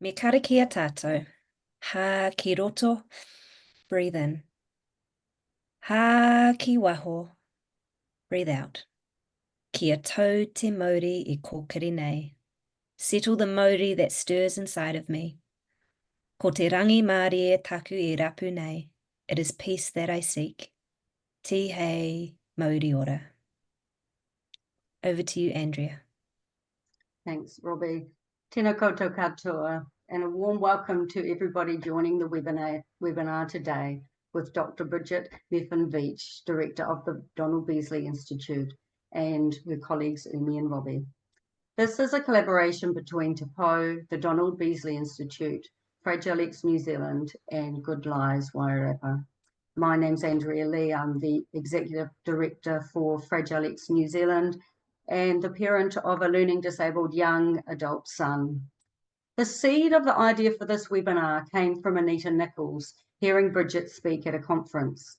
Me karakia tātou. Ha ki roto, breathe in. Ha ki waho, breathe out. Kia tau te mauri I kōkiri nei. Settle the mauri that stirs inside of me. Ko te rangi Māori e taku I rapu nei. It is peace that I seek. Ti hei mauri ora. Over to you, Andrea. Thanks, Robbie. Tēnā koutou katoa, and a warm welcome to everybody joining the webinar today with Dr. Brigit Mirfin-Veitch, Director of the Donald Beasley Institute, and her colleagues Umi and Robbie. This is a collaboration between Te Pou, the Donald Beasley Institute, Fragile X New Zealand, and Good Lies Wairarapa. My name's Andrea Lee. I'm the Executive Director for Fragile X New Zealand and the parent of a learning disabled young adult son. The seed of the idea for this webinar came from Anita Nichols, hearing Brigit speak at a conference.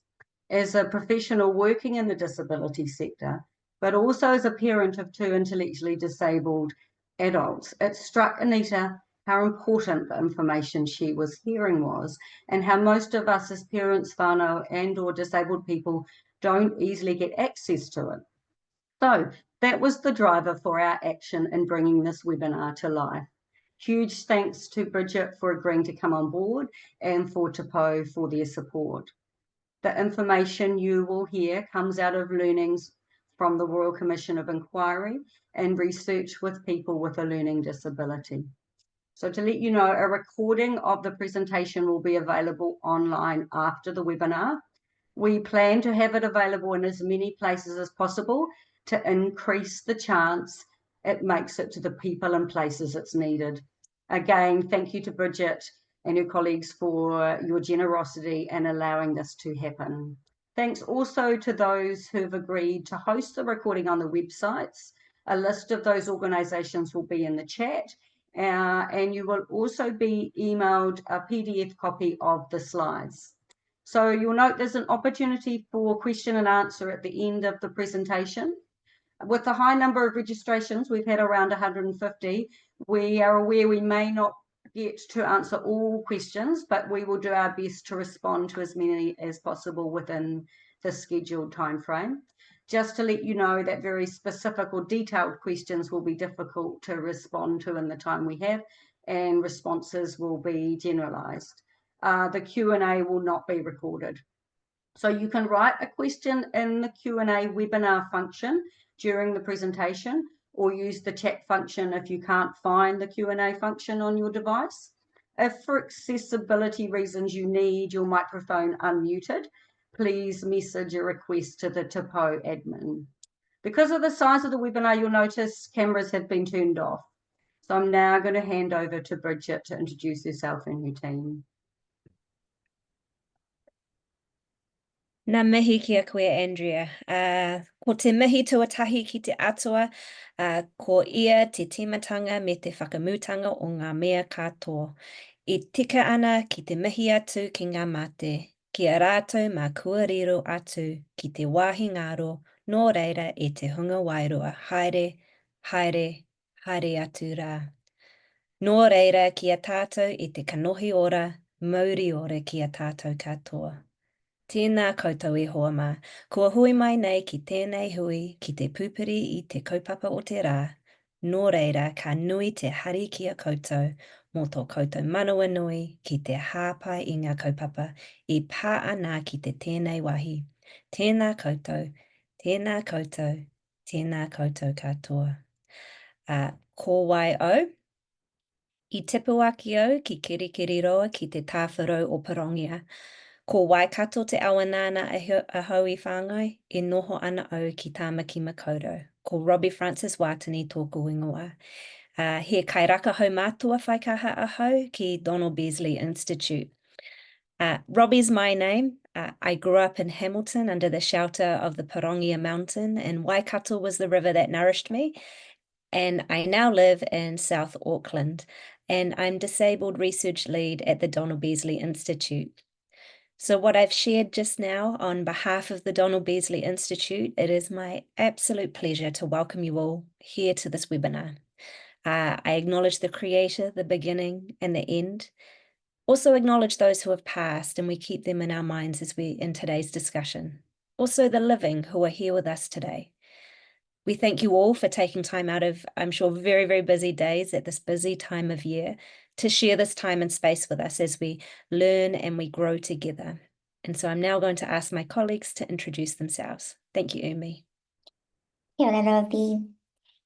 As a professional working in the disability sector, but also as a parent of two intellectually disabled adults, it struck Anita how important the information she was hearing was, and how most of us as parents, whānau, and or disabled people don't easily get access to it. So that was the driver for our action in bringing this webinar to life. Huge thanks to Brigit for agreeing to come on board and for Te Pou for their support. The information you will hear comes out of learnings from the Royal Commission of Inquiry and research with people with a learning disability. So to let you know, a recording of the presentation will be available online after the webinar. We plan to have it available in as many places as possible to increase the chance it makes it to the people and places it's needed. Again, thank you to Brigit and her colleagues for your generosity in allowing this to happen. Thanks also to those who've agreed to host the recording on the websites. A list of those organisations will be in the chat, and you will also be emailed a PDF copy of the slides. So you'll note there's an opportunity for question and answer at the end of the presentation. With the high number of registrations, we've had around 150, we are aware we may not get to answer all questions, but we will do our best to respond to as many as possible within the scheduled timeframe. Just to let you know that very specific or detailed questions will be difficult to respond to in the time we have, and responses will be generalised. The Q&A will not be recorded. So you can write a question in the Q&A webinar function during the presentation, or use the chat function if you can't find the Q&A function on your device. If for accessibility reasons you need your microphone unmuted, please message a request to the Te Pou admin. Because of the size of the webinar, you'll notice cameras have been turned off. So I'm now going to hand over to Brigit to introduce herself and her team. Nā mihi kia koe, Andrea. Ko te mihi tuatahi ki te atua, ko ia te timatanga me te whakamutanga o ngā mea katoa. I tika ana ki te mihi atu ki ngā mate, ki a rātou mā kua riro atu ki te wāhi ngāro, nō reira e te hunga wairua, haere, haere, haere atu rā. Nō reira ki a tātou I te kanohi ora, mauri ora ki a tātou katoa. Tēnā koutou e hoa mā. Kua hui mai nei ki tēnei hui ki te pupuri I te kaupapa o te rā. Nō reira, ka nui te hari ki a koutou, mō tō koutou manawa nui ki te hāpai I ngā kaupapa, I pā ana ki te tēnei wahi. Tēnā koutou, tēnā koutou, tēnā koutou katoa. Ko wai au. I tipu aki au ki kirikiri roa ki te tāwharau o Parongia. Ko Waikato te awanana a hau I whāngai, e noho ana au ki Tāmaki Makaurau. Ko Robbie Francis Wātani tōku ingoa. He kairaka hau mātua whaikaha a hau ki Donald Beasley Institute. Robbie's my name. I grew up in Hamilton under the shelter of the Parongia Mountain, and Waikato was the river that nourished me. And I now live in South Auckland, and I'm disabled research lead at the Donald Beasley Institute. So what I've shared just now on behalf of the Donald Beasley Institute, it is my absolute pleasure to welcome you all here to this webinar. I acknowledge the creator, the beginning and the end. Also acknowledge those who have passed, and we keep them in our minds as we in today's discussion. Also the living who are here with us today. We thank you all for taking time out of, I'm sure, very, very busy days at this busy time of year to share this time and space with us as we learn and we grow together. And so I'm now going to ask my colleagues to introduce themselves. Thank you, Umi. Kia ora, Robbie.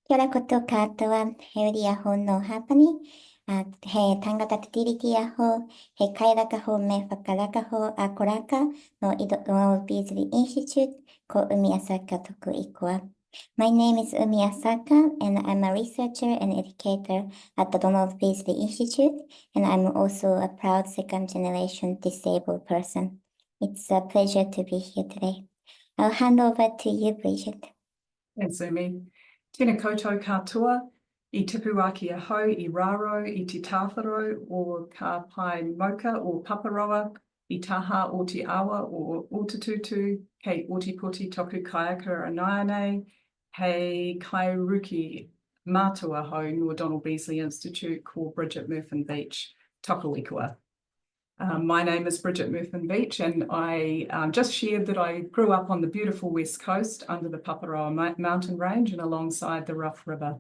Kia ora koutou katoa, he uri aho no hapani, he tangata te tiriti aho, he kairaka ho me whakaraka ho a koraka no Donald Beasley Institute, ko Umi Asaka toku ikua. My name is Umi Asaka, and I'm a researcher and educator at the Donald Beasley Institute, and I'm also a proud second-generation disabled person. It's a pleasure to be here today. I'll hand over to you, Brigit. Thanks, Umi. Tēnā koutou katoa, I tipu aki ahau, I raro, I te tāwharo, o ka pai moka o paparoa, I taha o te awa o Otatutu, kei Otipoti toku kaiaka anaianei, hei kairuki mātua hau no Donald Beasley Institute ko Brigit Mirfin-Veitch, toku ikua. My name is Brigit Mirfin-Veitch, and I just shared that I grew up on the beautiful West Coast under the Paparoa mountain range and alongside the Rough River.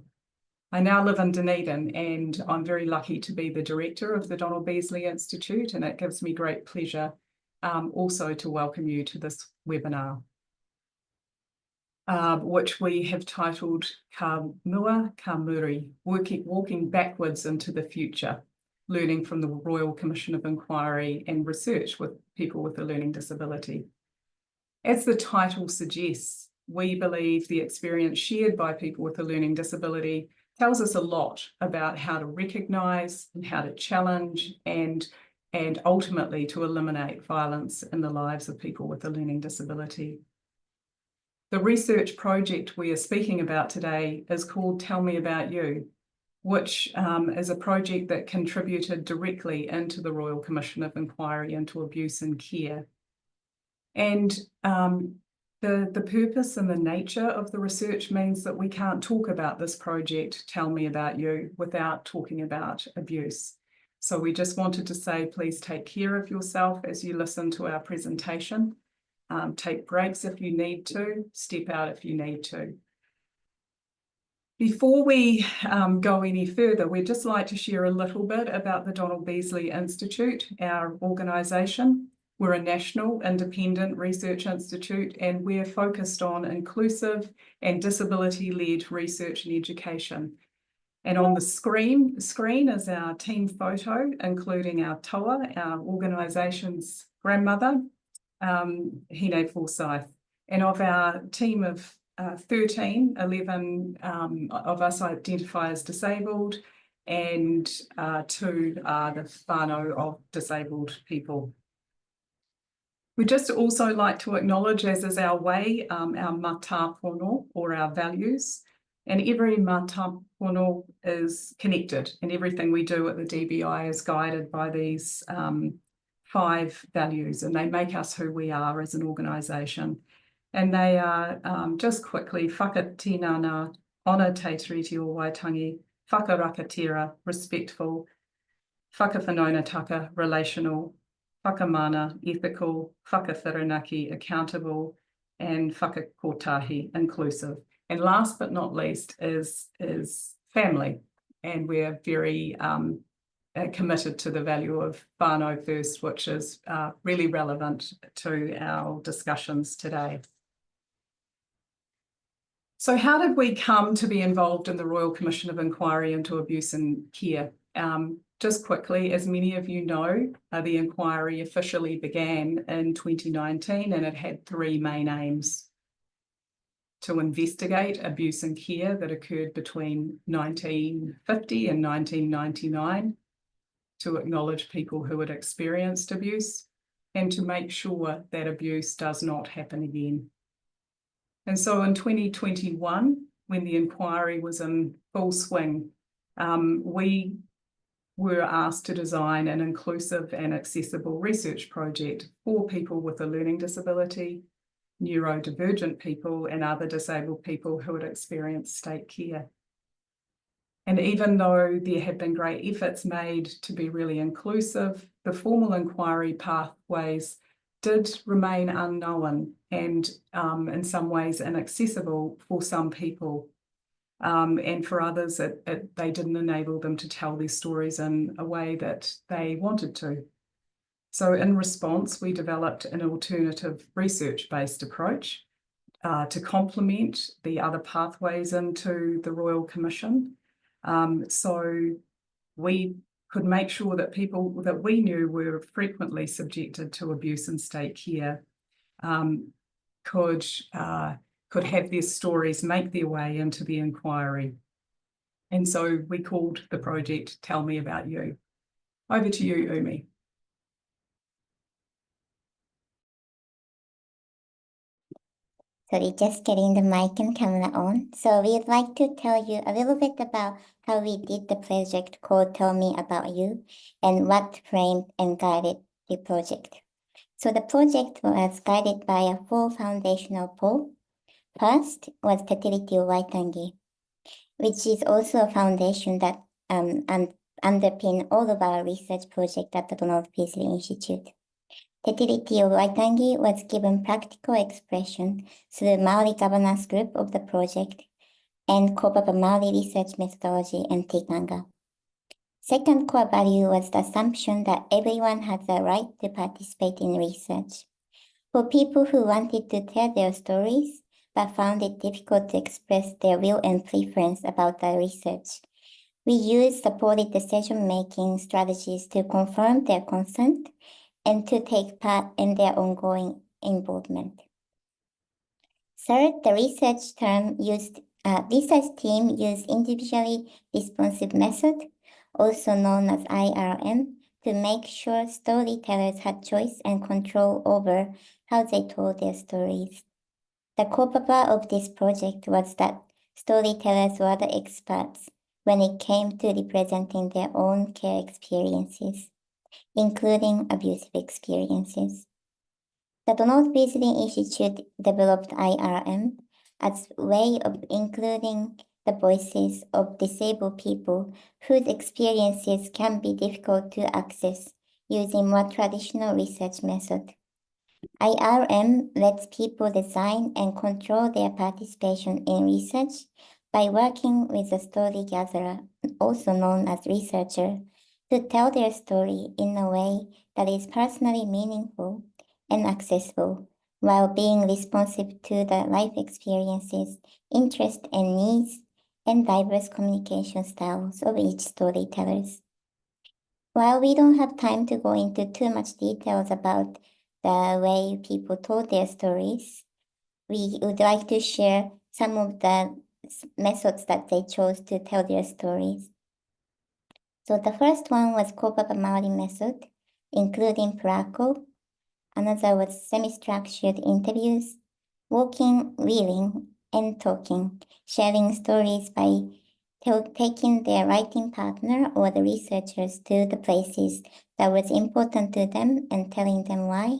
I now live in Dunedin, and I'm very lucky to be the director of the Donald Beasley Institute, and it gives me great pleasure also to welcome you to this webinar, which we have titled Ka Mua Ka Muri, Walking Backwards into the Future, learning from the Royal Commission of Inquiry and research with people with a learning disability. As the title suggests, we believe the experience shared by people with a learning disability tells us a lot about how to recognise and how to challenge and ultimately to eliminate violence in the lives of people with a learning disability. The research project we are speaking about today is called Tell Me About You, which is a project that contributed directly into the Royal Commission of Inquiry into Abuse and Care. And the purpose and the nature of the research means that we can't talk about this project, Tell Me About You, without talking about abuse. So we just wanted to say, please take care of yourself as you listen to our presentation. Take breaks if you need to, step out if you need to. Before we go any further, we'd just like to share a little bit about the Donald Beasley Institute, our organisation. We're a national independent research institute, and we're focused on inclusive and disability-led research and education. And on the screen is our team photo, including our toa, our organisation's grandmother, Hine Forsyth. And of our team of 11 of us identify as disabled, and 2 are the whānau of disabled people. We'd just also like to acknowledge, as is our way, our mātāpono, or our values. And every mātāpono is connected, and everything we do at the DBI is guided by these 5 values, and they make us who we are as an organisation. And they are, just quickly, whakatinana, honour te tiriti o Waitangi, whakarakatira, respectful, whakawhanaunataka, relational, whakamana, ethical, whakawhiranaki, accountable, and whakakotahi, inclusive. And last but not least is family. And we're very committed to the value of whānau first, which is really relevant to our discussions today. So how did we come to be involved in the Royal Commission of Inquiry into Abuse and Care? Just quickly, as many of you know, the inquiry officially began in 2019, and it had 3 main aims: to investigate abuse and care that occurred between 1950 and 1999, to acknowledge people who had experienced abuse, and to make sure that abuse does not happen again. And so in 2021, when the inquiry was in full swing, we were asked to design an inclusive and accessible research project for people with a learning disability, neurodivergent people, and other disabled people who had experienced state care. And even though there have been great efforts made to be really inclusive, the formal inquiry pathways did remain unknown and in some ways inaccessible for some people. And for others, they didn't enable them to tell their stories in a way that they wanted to. So in response, we developed an alternative research-based approach to complement the other pathways into the Royal Commission. So we could make sure that people that we knew were frequently subjected to abuse in state care could have their stories make their way into the inquiry. And so we called the project Tell Me About You. Over to you, Umi. Sorry, just getting the mic and camera on. So we'd like to tell you a little bit about how we did the project called Tell Me About You and what framed and guided the project. So the project was guided by a 4 foundational pole. First was Te Tiriti o Waitangi, which is also a foundation that underpin all of our research project at the Donald Beasley Institute. Te Tiriti o Waitangi was given practical expression through Maori governance group of the project and Kaupapa Maori research methodology and tikanga. Second core value was the assumption that everyone has the right to participate in research. For people who wanted to tell their stories but found it difficult to express their will and preference about the research, we used supported decision-making strategies to confirm their consent and to take part in their ongoing involvement. Third, the research team used individually responsive method, also known as IRM, to make sure storytellers had choice and control over how they told their stories. The kaupapa of this project was that storytellers were the experts when it came to representing their own care experiences, including abusive experiences. The Donald Beasley Institute developed IRM as a way of including the voices of disabled people whose experiences can be difficult to access using more traditional research method. IRM lets people design and control their participation in research by working with a story gatherer, also known as researcher, to tell their story in a way that is personally meaningful and accessible, while being responsive to the life experiences, interests, and needs, and diverse communication styles of each storytellers. While we don't have time to go into too much details about the way people told their stories, we would like to share some of the methods that they chose to tell their stories. So the first one was kaupapa Maori method, including Purako. Another was semi-structured interviews, walking, wheeling, and talking, sharing stories by taking their writing partner or the researchers to the places that was important to them and telling them why.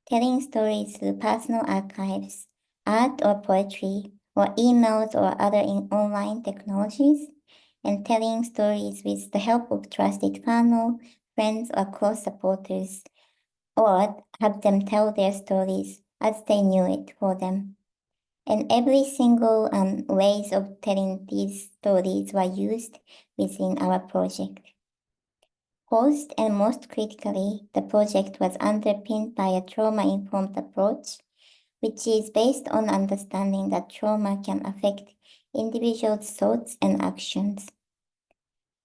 Telling stories through personal archives, art or poetry, or emails or other online technologies, and telling stories with the help of trusted whānau, friends, or close supporters, or have them tell their stories as they knew it for them. And every single ways of telling these stories were used within our project. First and most critically, the project was underpinned by a trauma-informed approach, which is based on understanding that trauma can affect individuals' thoughts and actions.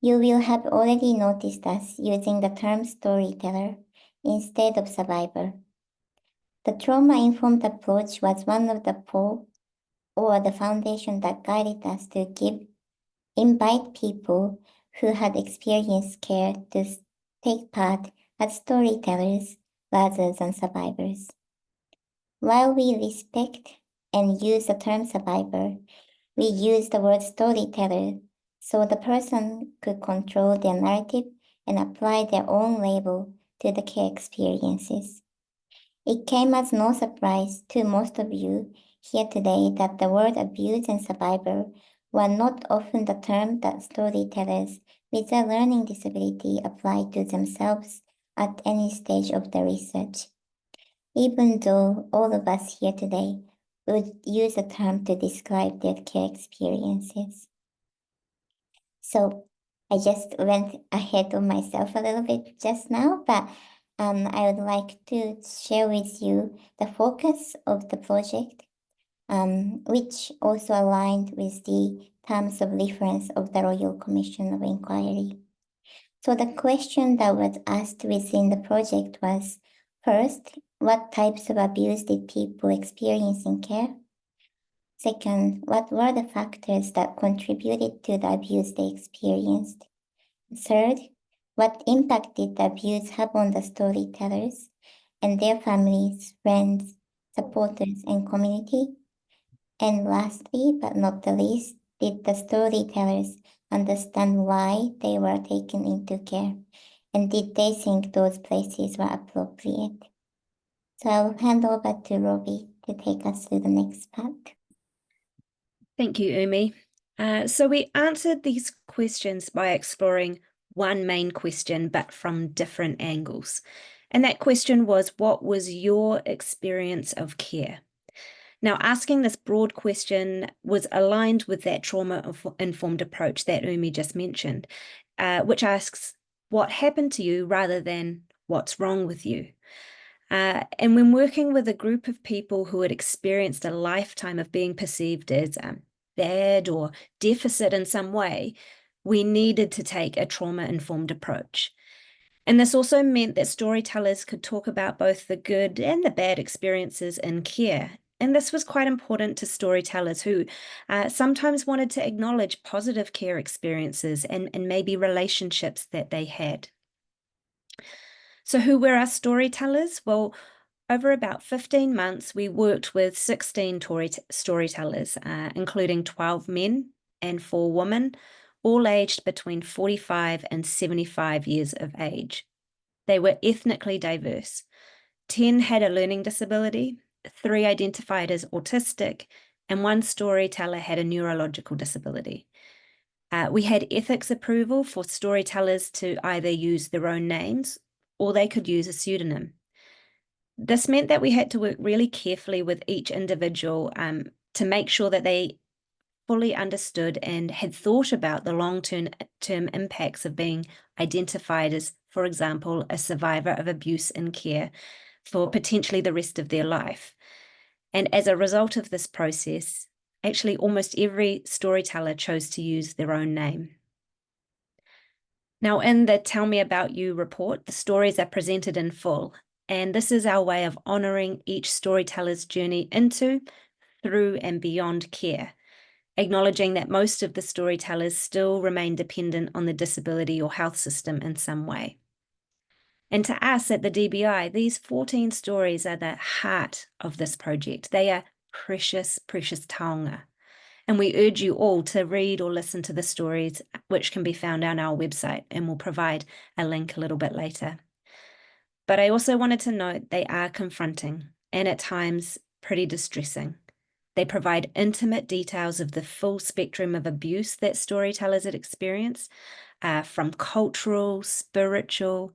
You will have already noticed us using the term storyteller instead of survivor. The trauma-informed approach was one of the pole or the foundation that guided us to invite people who had experienced care to take part as storytellers rather than survivors. While we respect and use the term survivor, we use the word storyteller so the person could control their narrative and apply their own label to the care experiences. It came as no surprise to most of you here today that the word abuse and survivor while not often the term that storytellers with a learning disability apply to themselves at any stage of the research, even though all of us here today would use a term to describe their care experiences. So I just went ahead of myself a little bit just now, but I would like to share with you the focus of the project, which also aligned with the terms of reference of the Royal Commission of Inquiry. So the question that was asked within the project was, first, what types of abuse did people experience in care? Second, what were the factors that contributed to the abuse they experienced? Third, what impact did the abuse have on the storytellers and their families, friends, supporters, and community? And lastly, but not the least, did the storytellers understand why they were taken into care? And did they think those places were appropriate? So I'll hand over to Robbie to take us through the next part. Thank you, Umi. So we answered these questions by exploring one main question, but from different angles. And that question was, what was your experience of care? Now, asking this broad question was aligned with that trauma-informed approach that Umi just mentioned, which asks, what happened to you rather than what's wrong with you? And when working with a group of people who had experienced a lifetime of being perceived as bad or deficit in some way, we needed to take a trauma-informed approach. And this also meant that storytellers could talk about both the good and the bad experiences in care. And this was quite important to storytellers who sometimes wanted to acknowledge positive care experiences and maybe relationships that they had. So who were our storytellers? Well, over about 15 months, we worked with 16 storytellers, including 12 men and 4 women, all aged between 45 and 75 years of age. They were ethnically diverse. 10 had a learning disability, 3 identified as autistic, and 1 storyteller had a neurological disability. We had ethics approval for storytellers to either use their own names or they could use a pseudonym. This meant that we had to work really carefully with each individual to make sure that they fully understood and had thought about the long-term impacts of being identified as, for example, a survivor of abuse in care for potentially the rest of their life. And as a result of this process, actually almost every storyteller chose to use their own name. Now, in the Tell Me About You report, the stories are presented in full, and this is our way of honouring each storyteller's journey into, through, and beyond care, acknowledging that most of the storytellers still remain dependent on the disability or health system in some way. And to us at the DBI, these 14 stories are the heart of this project. They are precious, precious taonga. And we urge you all to read or listen to the stories, which can be found on our website, and we'll provide a link a little bit later. But I also wanted to note they are confronting and at times pretty distressing. They provide intimate details of the full spectrum of abuse that storytellers had experienced, from cultural, spiritual,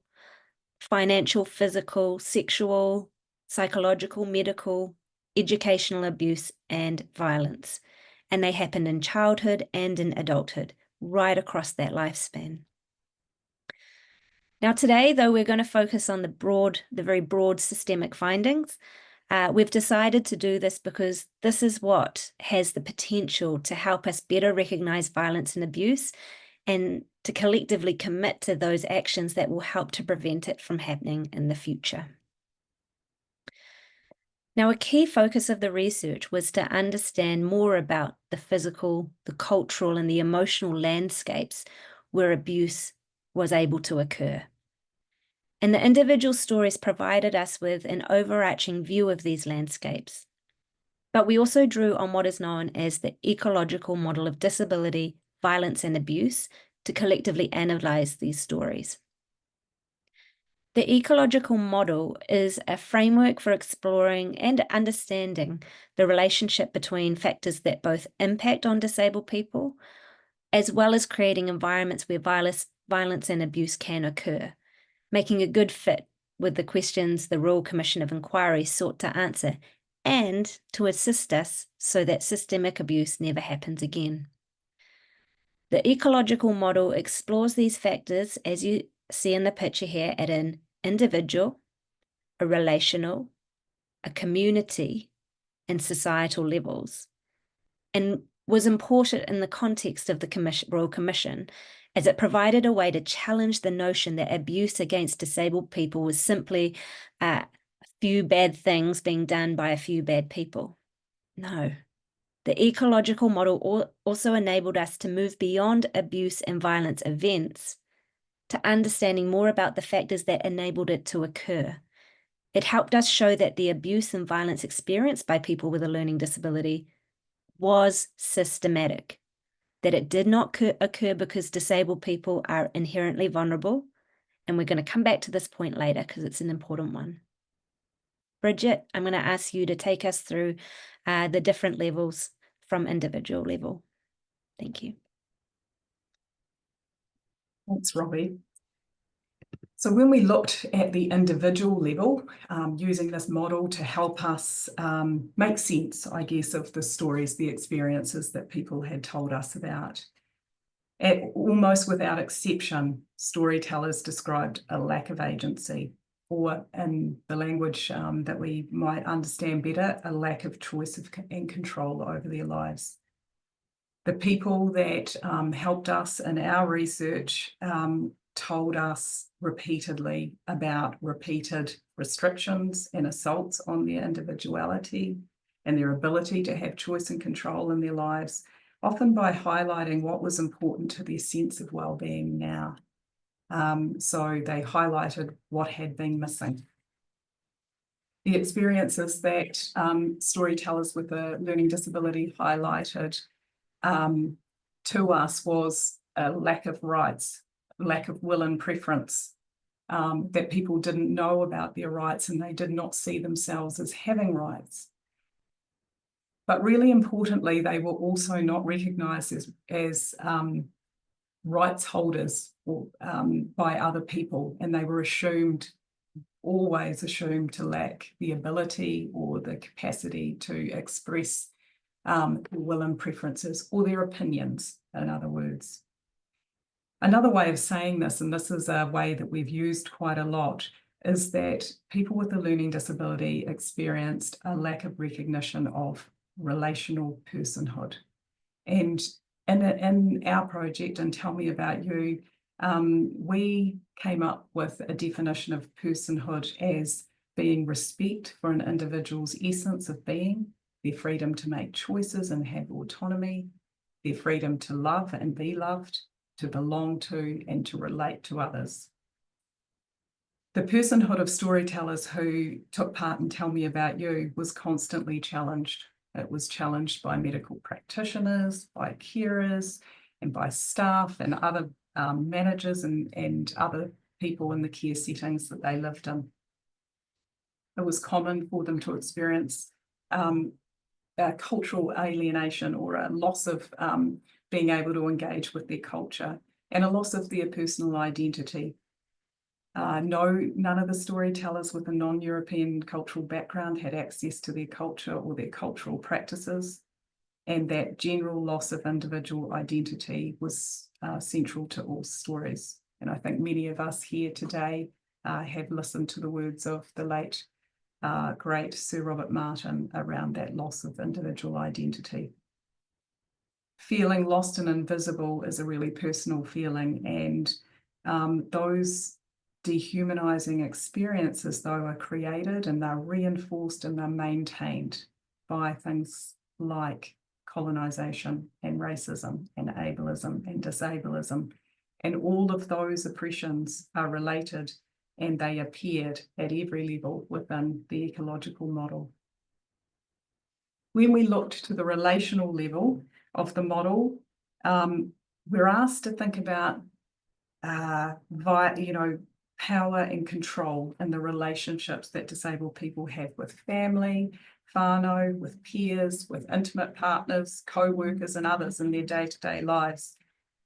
financial, physical, sexual, psychological, medical, educational abuse, and violence. And they happened in childhood and in adulthood, right across that lifespan. Now today, though, we're going to focus on the very broad systemic findings. We've decided to do this because this is what has the potential to help us better recognise violence and abuse and to collectively commit to those actions that will help to prevent it from happening in the future. Now, a key focus of the research was to understand more about the physical, the cultural, and the emotional landscapes where abuse was able to occur. And the individual stories provided us with an overarching view of these landscapes. But we also drew on what is known as the ecological model of disability, violence, and abuse to collectively analyse these stories. The ecological model is a framework for exploring and understanding the relationship between factors that both impact on disabled people, as well as creating environments where violence and abuse can occur, making a good fit with the questions the Royal Commission of Inquiry sought to answer and to assist us so that systemic abuse never happens again. The ecological model explores these factors, as you see in the picture here, at an individual, a relational, a community, and societal levels, and was important in the context of the Royal Commission, as it provided a way to challenge the notion that abuse against disabled people was simply a few bad things being done by a few bad people. No. The ecological model also enabled us to move beyond abuse and violence events to understanding more about the factors that enabled it to occur. It helped us show that the abuse and violence experienced by people with a learning disability was systematic, that it did not occur because disabled people are inherently vulnerable, and we're going to come back to this point later because it's an important one. Brigit, I'm going to ask you to take us through the different levels from individual level. Thank you. Thanks, Robbie. So when we looked at the individual level, using this model to help us make sense, I guess, of the stories, the experiences that people had told us about, almost without exception, storytellers described a lack of agency, or in the language that we might understand better, a lack of choice and control over their lives. The people that helped us in our research told us repeatedly about repeated restrictions and assaults on their individuality and their ability to have choice and control in their lives, often by highlighting what was important to their sense of well-being now. So they highlighted what had been missing. The experiences that storytellers with a learning disability highlighted to us was a lack of rights, lack of will and preference, that people didn't know about their rights and they did not see themselves as having rights. But really importantly, they were also not recognised as rights holders by other people, and they were always assumed to lack the ability or the capacity to express their will and preferences, or their opinions, in other words. Another way of saying this, and this is a way that we've used quite a lot, is that people with a learning disability experienced a lack of recognition of relational personhood. And in our project, and Tell Me About You, we came up with a definition of personhood as being respect for an individual's essence of being, their freedom to make choices and have autonomy, their freedom to love and be loved, to belong to and to relate to others. The personhood of storytellers who took part in Tell Me About You was constantly challenged. It was challenged by medical practitioners, by carers, and by staff and other managers and other people in the care settings that they lived in. It was common for them to experience cultural alienation, or a loss of being able to engage with their culture, and a loss of their personal identity. None of the storytellers with a non-European cultural background had access to their culture or their cultural practices, and that general loss of individual identity was central to all stories. And I think many of us here today have listened to the words of the late, great Sir Robert Martin around that loss of individual identity. Feeling lost and invisible is a really personal feeling, and those dehumanizing experiences, though, are created and they're reinforced and they're maintained by things like colonization and racism and ableism and disableism. And all of those oppressions are related, and they appeared at every level within the ecological model. When we looked to the relational level of the model, we're asked to think about power and control in the relationships that disabled people have with family, whānau, with peers, with intimate partners, co-workers and others in their day-to-day lives,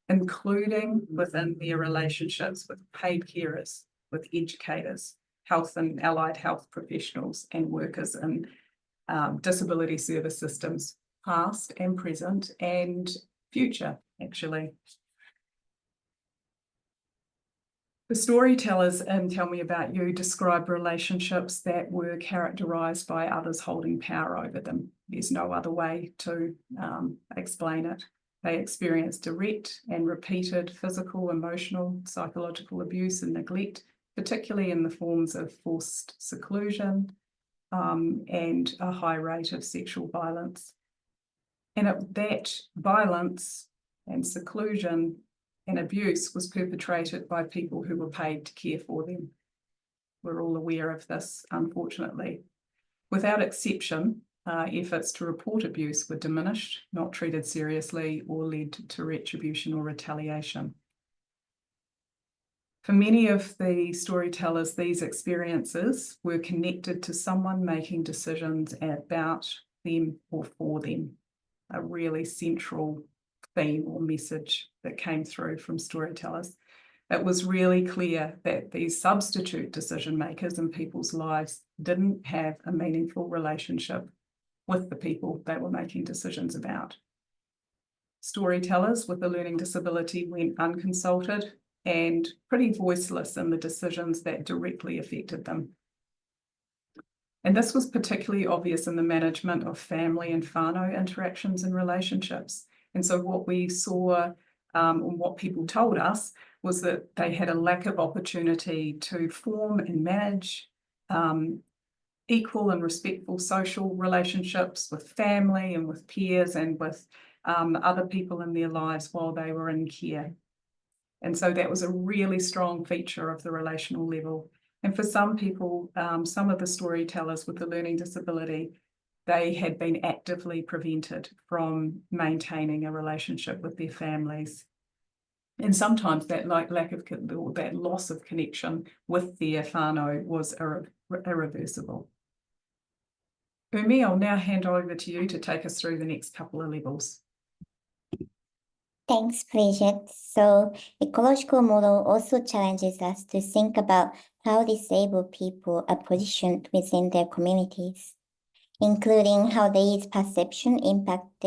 including within their relationships with paid carers, with educators, health and allied health professionals and workers in disability service systems, past and present and future, actually. The storytellers in Tell Me About You describe relationships that were characterised by others holding power over them. There's no other way to explain it. They experienced direct and repeated physical, emotional, psychological abuse and neglect, particularly in the forms of forced seclusion and a high rate of sexual violence. And that violence and seclusion and abuse was perpetrated by people who were paid to care for them. We're all aware of this, unfortunately. Without exception, efforts to report abuse were diminished, not treated seriously, or led to retribution or retaliation. For many of the storytellers, these experiences were connected to someone making decisions about them or for them, a really central theme or message that came through from storytellers. It was really clear that these substitute decision makers in people's lives didn't have a meaningful relationship with the people they were making decisions about. Storytellers with a learning disability went unconsulted and pretty voiceless in the decisions that directly affected them. And this was particularly obvious in the management of family and whānau interactions and relationships. And so what we saw, and what people told us, was that they had a lack of opportunity to form and manage equal and respectful social relationships with family and with peers and with other people in their lives while they were in care. And so that was a really strong feature of the relational level. And for some people, some of the storytellers with a learning disability, they had been actively prevented from maintaining a relationship with their families. And sometimes that lack of, or that loss of connection with their whānau was irreversible. Umi, I'll now hand over to you to take us through the next couple of levels. Thanks, Brigit. So, ecological model also challenges us to think about how disabled people are positioned within their communities, including how these perceptions impact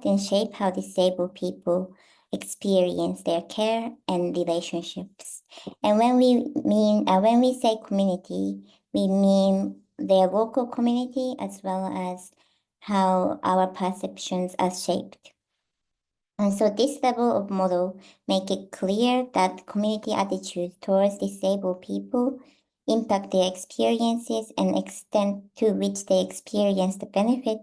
and shape how disabled people experience their care and relationships. And when we say community, we mean their local community as well as how our perceptions are shaped. And so this level of model make it clear that community attitudes towards disabled people impact their experiences and extent to which they experience the benefit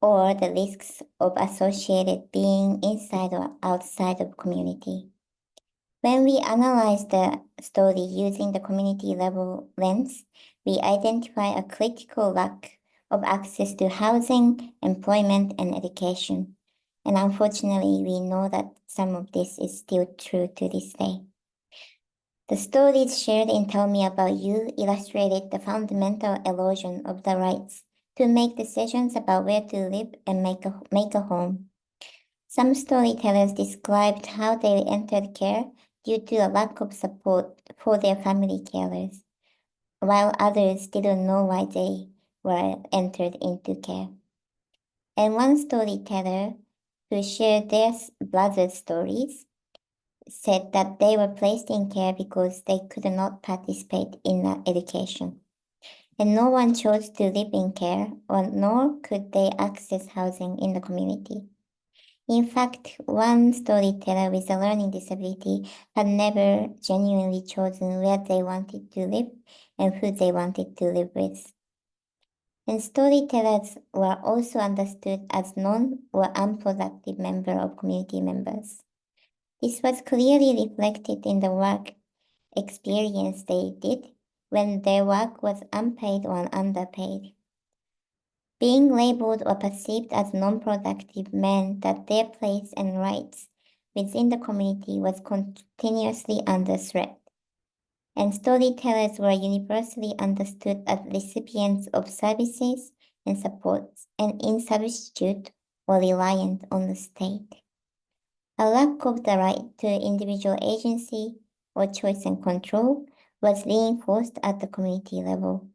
or the risks of associated being inside or outside of community. When we analyze the story using the community level lens, we identify a critical lack of access to housing, employment, and education. And unfortunately, we know that some of this is still true to this day. The stories shared in Tell Me About You illustrated the fundamental erosion of the rights to make decisions about where to live and make a home. Some storytellers described how they entered care due to a lack of support for their family carers, while others didn't know why they were entered into care. And one storyteller who shared their brother's stories said that they were placed in care because they could not participate in education. And no one chose to live in care, or nor could they access housing in the community. In fact, one storyteller with a learning disability had never genuinely chosen where they wanted to live and who they wanted to live with. And storytellers were also understood as non- or unproductive members of community members. This was clearly reflected in the work experience they did when their work was unpaid or underpaid. Being labeled or perceived as non-productive meant that their place and rights within the community was continuously under threat, and storytellers were universally understood as recipients of services and supports, and in substitute or reliant on the state. A lack of the right to individual agency or choice and control was reinforced at the community level.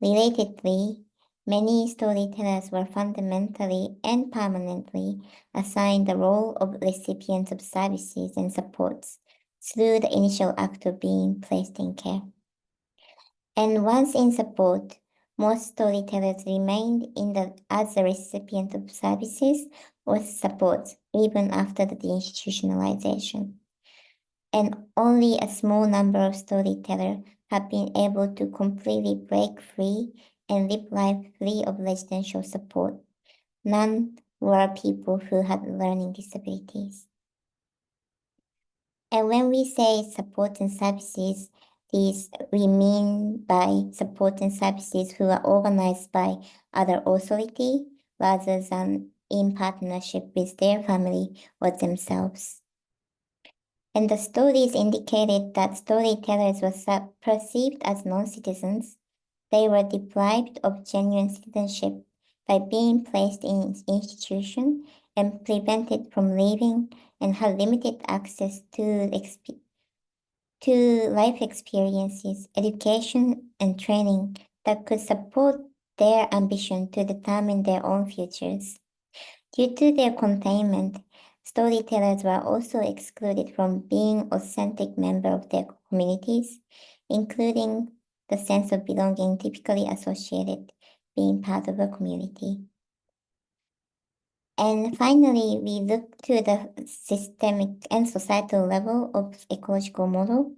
Relatedly, many storytellers were fundamentally and permanently assigned the role of recipients of services and supports through the initial act of being placed in care. And once in support, most storytellers remained as a recipient of services or supports even after the deinstitutionalization. And only a small number of storytellers have been able to completely break free and live life free of residential support. None were people who had learning disabilities. And when we say support and services, we mean by support and services who are organized by other authority rather than in partnership with their family or themselves. And the stories indicated that storytellers were perceived as non-citizens. They were deprived of genuine citizenship by being placed in institution and prevented from leaving, and had limited access to life experiences, education, and training that could support their ambition to determine their own futures. Due to their containment, storytellers were also excluded from being authentic members of their communities, including the sense of belonging typically associated being part of a community. And finally, we look to the systemic and societal level of ecological model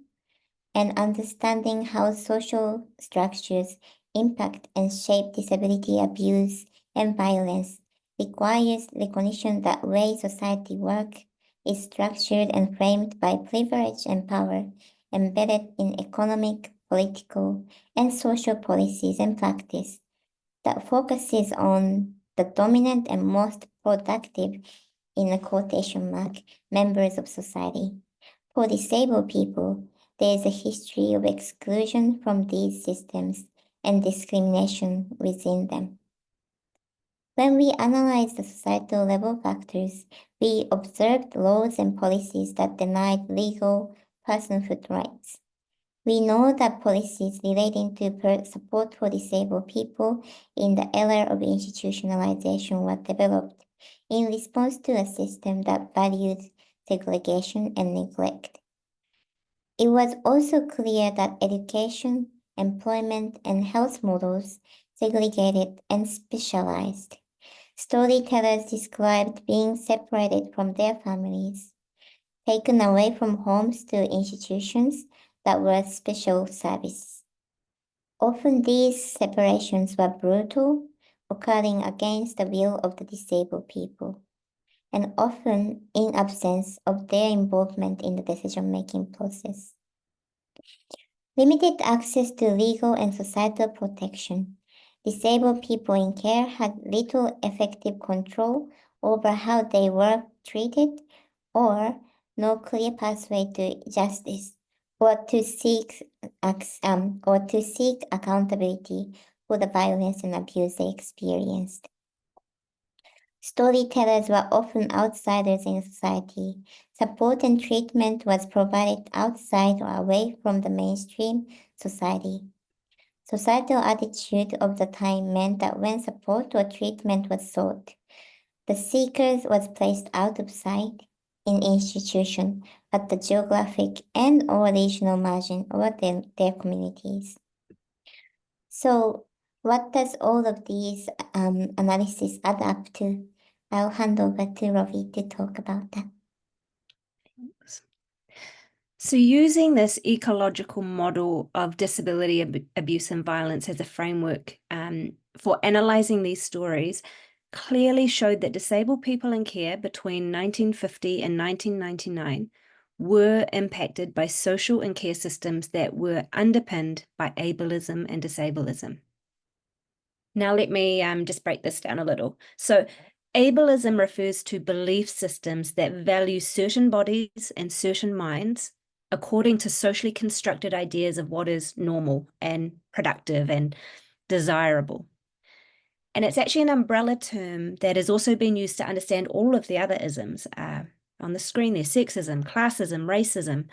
and understanding how social structures impact and shape disability abuse and violence requires recognition that way society works is structured and framed by privilege and power embedded in economic, political, and social policies and practice that focuses on the dominant and most productive, in a quotation mark, members of society. For disabled people, there is a history of exclusion from these systems and discrimination within them. When we analyze the societal level factors, we observed laws and policies that denied legal personhood rights. We know that policies relating to support for disabled people in the era of institutionalization were developed in response to a system that valued segregation and neglect. It was also clear that education, employment, and health models segregated and specialized. Storytellers described being separated from their families, taken away from homes to institutions that were special service. Often these separations were brutal, occurring against the will of the disabled people, and often in absence of their involvement in the decision-making process. Limited access to legal and societal protection. Disabled people in care had little effective control over how they were treated, or no clear pathway to justice, or to seek accountability for the violence and abuse they experienced. Storytellers were often outsiders in society. Support and treatment was provided outside or away from the mainstream society. Societal attitude of the time meant that when support or treatment was sought, the seeker was placed out of sight in institution at the geographic and or regional margin of their communities. So what does all of these analysis add up to? I'll hand over to Rovi to talk about that. So using this ecological model of disability abuse and violence as a framework for analysing these stories clearly showed that disabled people in care between 1950 and 1999 were impacted by social and care systems that were underpinned by ableism and disableism. Now let me just break this down a little. So ableism refers to belief systems that value certain bodies and certain minds according to socially constructed ideas of what is normal and productive and desirable. And it's actually an umbrella term that has also been used to understand all of the other isms. On the screen there's sexism, classism, racism,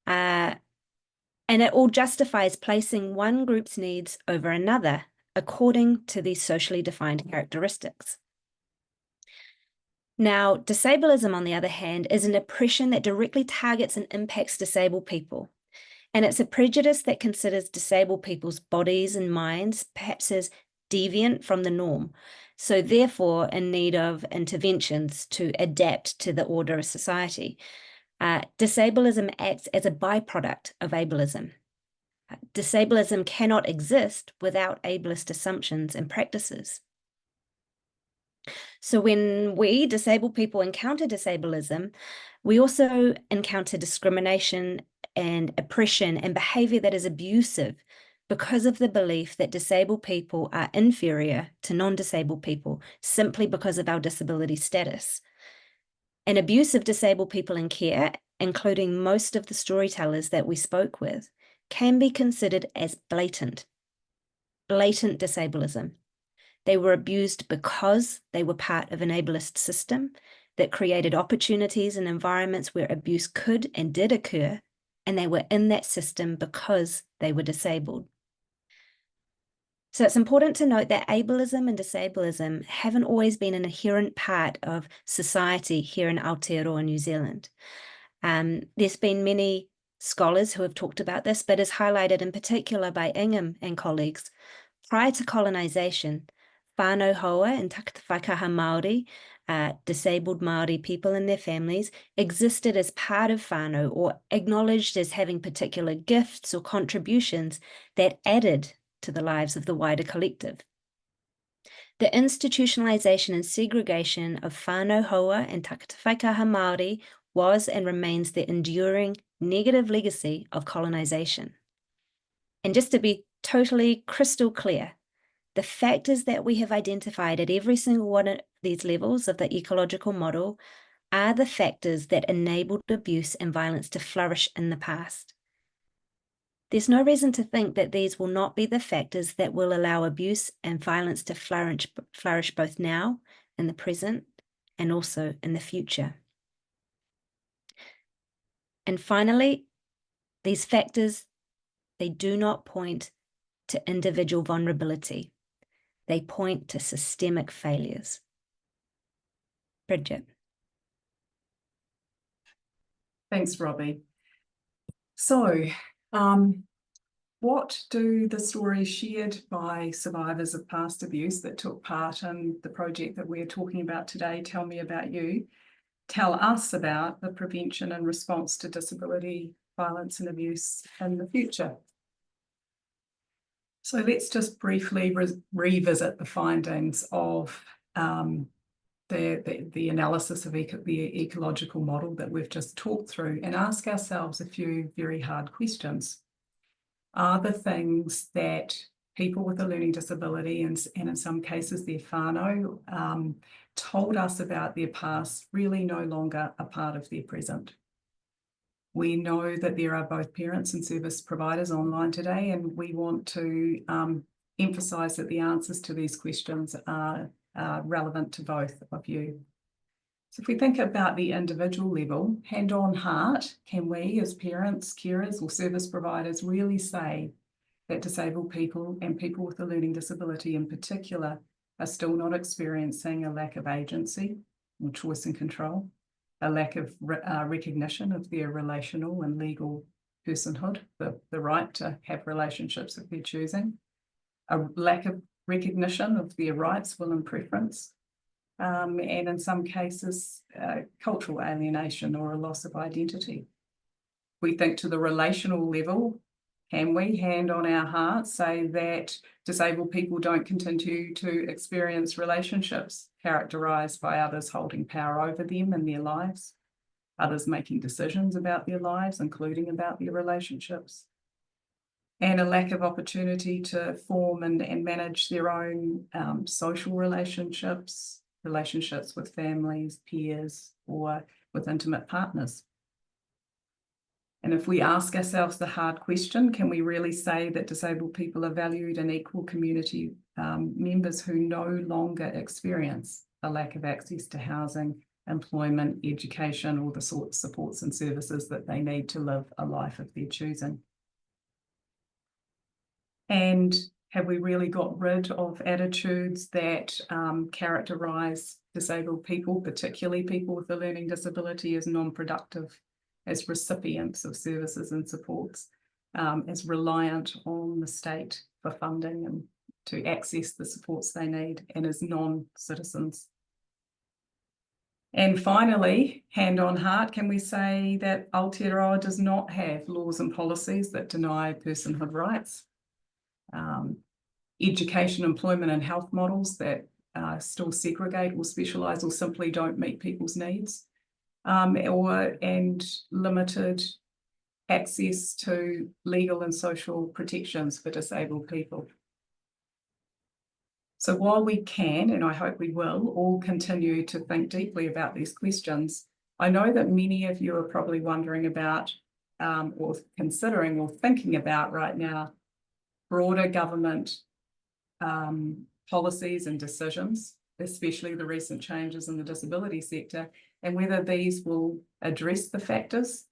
and it all justifies placing one group's needs over another according to these socially defined characteristics. Now, disableism, on the other hand, is an oppression that directly targets and impacts disabled people. And it's a prejudice that considers disabled people's bodies and minds perhaps as deviant from the norm, so therefore in need of interventions to adapt to the order of society. Disableism acts as a byproduct of ableism. Disableism cannot exist without ableist assumptions and practices. So when we, disabled people, encounter disableism, we also encounter discrimination and oppression and behavior that is abusive because of the belief that disabled people are inferior to non-disabled people simply because of our disability status. And abuse of disabled people in care, including most of the storytellers that we spoke with, can be considered as blatant disableism. They were abused because they were part of an ableist system that created opportunities and environments where abuse could and did occur, and they were in that system because they were disabled. So it's important to note that ableism and disableism haven't always been an inherent part of society here in Aotearoa, New Zealand. There's been many scholars who have talked about this, but is highlighted in particular by Ingham and colleagues. Prior to colonisation, whānau hoa and takata whaikaha Māori, disabled Māori people and their families, existed as part of whānau or acknowledged as having particular gifts or contributions that added to the lives of the wider collective. The institutionalisation and segregation of whānau hoa and takata whaikaha Māori was and remains the enduring negative legacy of colonisation. And just to be totally crystal clear, the factors that we have identified at every single one of these levels of the ecological model are the factors that enabled abuse and violence to flourish in the past. There's no reason to think that these will not be the factors that will allow abuse and violence to flourish both now, in the present, and also in the future. And finally, these factors, they do not point to individual vulnerability. They point to systemic failures. Brigit. Thanks, Robbie. So, what do the stories shared by survivors of past abuse that took part in the project that we're talking about today, Tell Me About You, tell us about the prevention and response to disability, violence and abuse in the future? So let's just briefly revisit the findings of the analysis of the ecological model that we've just talked through and ask ourselves a few very hard questions. Are the things that people with a learning disability and in some cases their whānau told us about their past really no longer a part of their present? We know that there are both parents and service providers online today, and we want to emphasise that the answers to these questions are relevant to both of you. So if we think about the individual level, hand on heart, can we as parents, carers or service providers really say that disabled people and people with a learning disability in particular are still not experiencing a lack of agency or choice and control, a lack of recognition of their relational and legal personhood, the right to have relationships of their choosing, a lack of recognition of their rights, will and preference, and in some cases, cultural alienation or a loss of identity. We think to the relational level, can we, hand on our heart, say that disabled people don't continue to experience relationships characterised by others holding power over them in their lives, others making decisions about their lives, including about their relationships, and a lack of opportunity to form and manage their own social relationships with families, peers, or with intimate partners? And if we ask ourselves the hard question, can we really say that disabled people are valued and equal community members who no longer experience a lack of access to housing, employment, education, or the sort of supports and services that they need to live a life of their choosing? And have we really got rid of attitudes that characterise disabled people, particularly people with a learning disability, as non-productive, as recipients of services and supports, as reliant on the state for funding and to access the supports they need, and as non-citizens? And finally, hand on heart, can we say that Aotearoa does not have laws and policies that deny personhood rights? Education, employment and health models that still segregate or specialise or simply don't meet people's needs, and limited access to legal and social protections for disabled people. So while we can, and I hope we will, all continue to think deeply about these questions, I know that many of you are probably wondering about or considering or thinking about right now broader government policies and decisions, especially the recent changes in the disability sector, and whether these will address the factors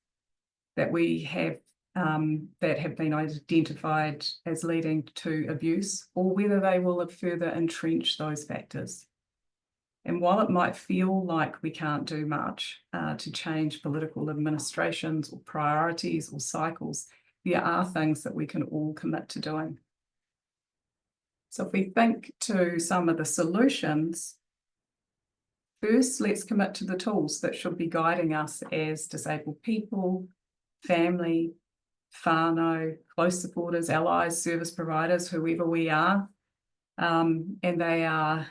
that we have that have been identified as leading to abuse, or whether they will further entrench those factors. And while it might feel like we can't do much to change political administrations or priorities or cycles, there are things that we can all commit to doing. So if we think to some of the solutions, first, let's commit to the tools that should be guiding us as disabled people, family, whānau, close supporters, allies, service providers, whoever we are. And they are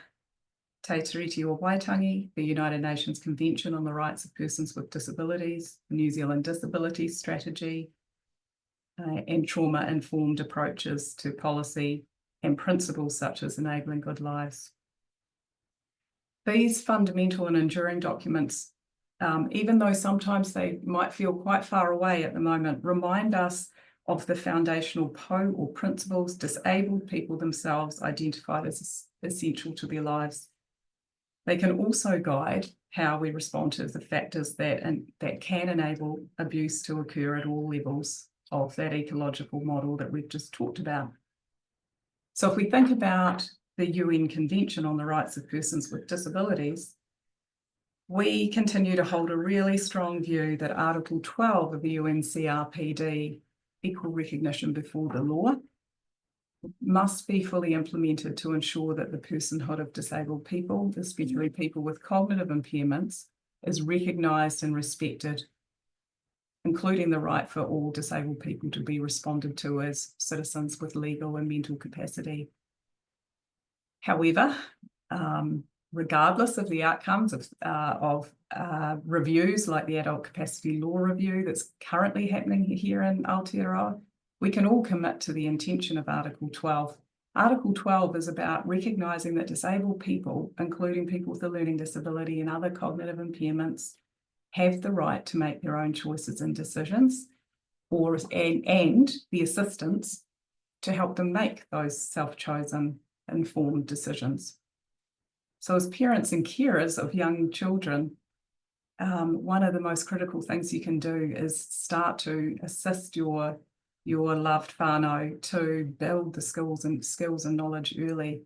Te Tiriti o Waitangi, the United Nations Convention on the Rights of Persons with Disabilities, the New Zealand Disability Strategy, and trauma-informed approaches to policy and principles such as enabling good lives. These fundamental and enduring documents, even though sometimes they might feel quite far away at the moment, remind us of the foundational or principles disabled people themselves identified as essential to their lives. They can also guide how we respond to the factors that can enable abuse to occur at all levels of that ecological model that we've just talked about. So if we think about the UN Convention on the Rights of Persons with Disabilities, we continue to hold a really strong view that Article 12 of the UN CRPD, equal recognition before the law, must be fully implemented to ensure that the personhood of disabled people, especially people with cognitive impairments, is recognised and respected, including the right for all disabled people to be responded to as citizens with legal and mental capacity. However, regardless of the outcomes of reviews like the Adult Capacity Law Review that's currently happening here in Aotearoa, we can all commit to the intention of Article 12. Article 12 is about recognising that disabled people, including people with a learning disability and other cognitive impairments, have the right to make their own choices and decisions, and the assistance to help them make those self-chosen, informed decisions. So as parents and carers of young children, one of the most critical things you can do is start to assist your loved whānau to build the skills and knowledge early.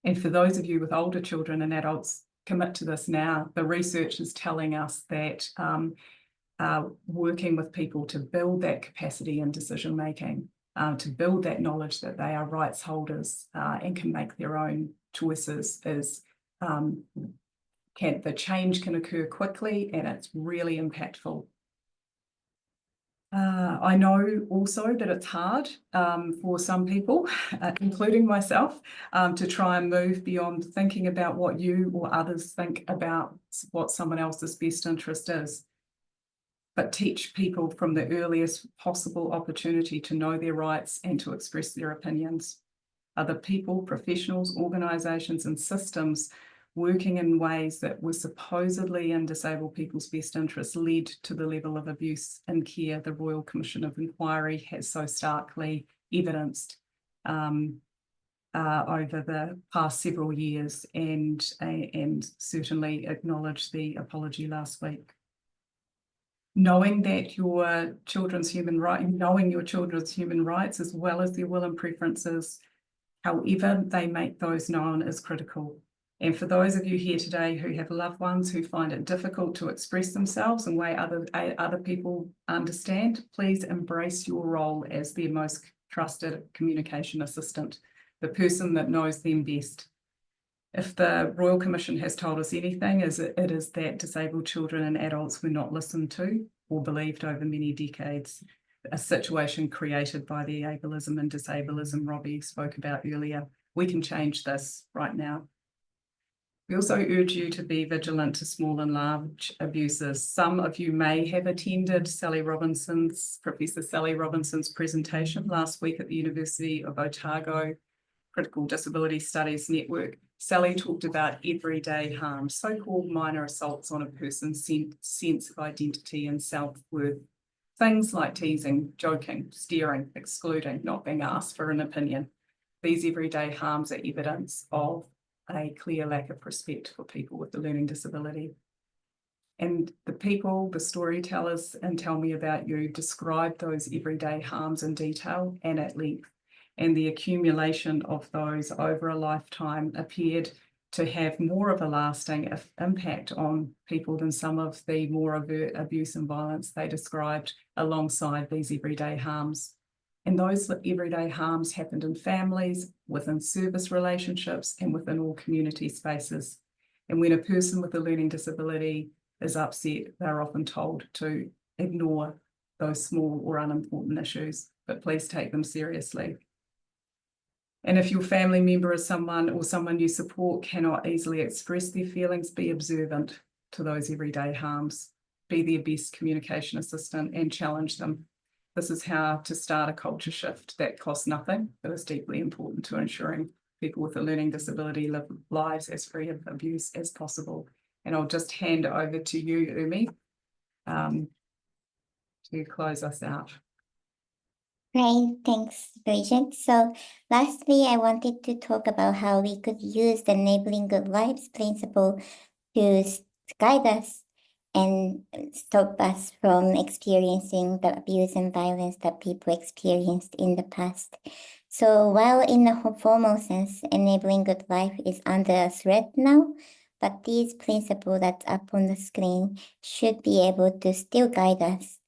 And for those of you with older children and adults, commit to this now. The research is telling us that working with people to build that capacity in decision making, to build that knowledge that they are rights holders and can make their own choices is the change can occur quickly and it's really impactful. I know also that it's hard for some people, including myself, to try and move beyond thinking about what you or others think about what someone else's best interest is, but teach people from the earliest possible opportunity to know their rights and to express their opinions. Other people, professionals, organisations and systems working in ways that were supposedly in disabled people's best interests led to the level of abuse in care the Royal Commission of Inquiry has so starkly evidenced over the past several years, and certainly acknowledged the apology last week. Knowing your children's human rights as well as their will and preferences, however they make those known, is critical. And for those of you here today who have loved ones who find it difficult to express themselves in a way other people understand, please embrace your role as their most trusted communication assistant, the person that knows them best. If the Royal Commission has told us anything, it is that disabled children and adults were not listened to or believed over many decades, a situation created by the ableism and disableism Robbie spoke about earlier. We can change this right now. We also urge you to be vigilant to small and large abuses. Some of you may have attended Professor Sally Robinson's presentation last week at the University of Otago Critical Disability Studies Network. Sally talked about everyday harm, so-called minor assaults on a person's sense of identity and self-worth. Things like teasing, joking, staring, excluding, not being asked for an opinion. These everyday harms are evidence of a clear lack of respect for people with a learning disability. And the storytellers and Tell Me About You describe those everyday harms in detail and at length. And the accumulation of those over a lifetime appeared to have more of a lasting impact on people than some of the more overt abuse and violence they described alongside these everyday harms. And those everyday harms happened in families, within service relationships, and within all community spaces. And when a person with a learning disability is upset, they're often told to ignore those small or unimportant issues, but please take them seriously. And if your family member is someone you support cannot easily express their feelings, be observant to those everyday harms. Be their best communication assistant and challenge them. This is how to start a culture shift that costs nothing, but is deeply important to ensuring people with a learning disability live lives as free of abuse as possible. And I'll just hand over to you, Umi, to close us out. Great, thanks, Brigit. So lastly, I wanted to talk about how we could use the Enabling Good Lives principle to guide us and stop us from experiencing the abuse and violence that people experienced in the past. So while in the formal sense, Enabling Good Life is under threat now, but these principles that's up on the screen should be able to still guide us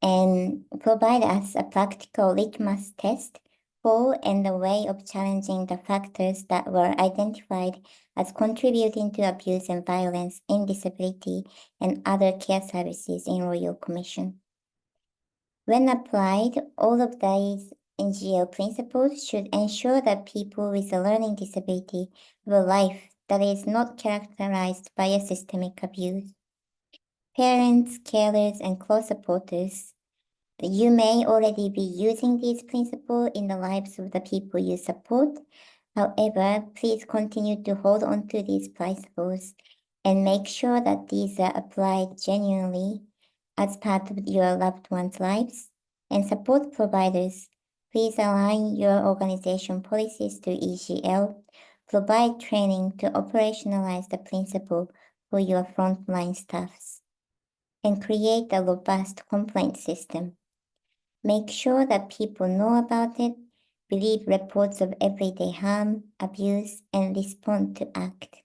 and provide us a practical litmus test for and a way of challenging the factors that were identified as contributing to abuse and violence in disability and other care services in Royal Commission. When applied, all of these NGL principles should ensure that people with a learning disability have a life that is not characterized by a systemic abuse. Parents, carers, and close supporters, you may already be using these principles in the lives of the people you support. However, please continue to hold on to these principles and make sure that these are applied genuinely as part of your loved ones' lives. And support providers, please align your organization policies to EGL, provide training to operationalize the principle for your frontline staffs, and create a robust complaint system. Make sure that people know about it, believe reports of everyday harm, abuse, and respond to act.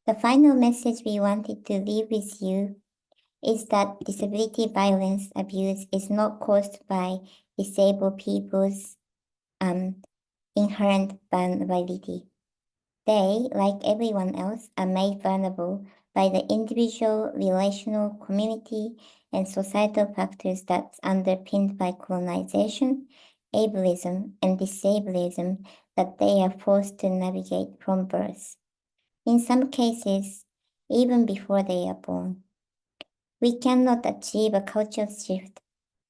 The final message we wanted to leave with you is that disability violence abuse is not caused by disabled people's inherent vulnerability. They, like everyone else, are made vulnerable by the individual, relational, community, and societal factors that's underpinned by colonization, ableism, and disableism that they are forced to navigate from birth. In some cases, even before they are born. We cannot achieve a cultural shift